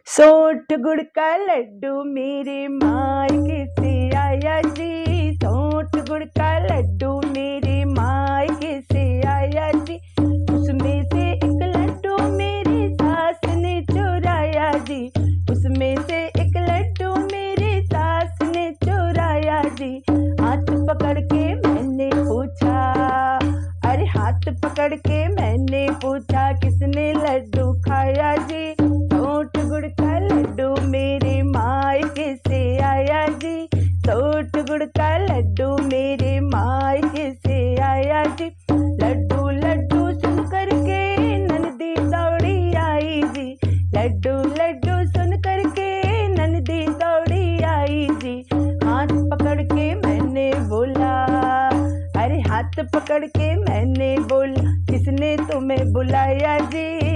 सोंठ गुड़ का लड्डू मेरे मायके से आया जी। सोंठ गुड़ का लड्डू मेरे मायके से आया जी। उसमें से एक लड्डू मेरी सास ने चुराया जी। उसमें से एक लड्डू मेरी सास ने चुराया जी। हाथ पकड़ के मैंने पूछा, अरे हाथ पकड़ के मैंने पूछा किसने लड्डू खाया जी। सोंठ गुड़ का लड्डू मेरे मायके से आया जी। सोंठ गुड़ का लड्डू मेरे मायके से आया जी। लड्डू लड्डू सुन करके ननदी दौड़ी आई जी। लड्डू लड्डू सुन करके ननदी दौड़ी आई जी। हाथ पकड़ के मैंने बोला, अरे हाथ पकड़ के मैंने बोला किसने तुम्हें बुलाया जी।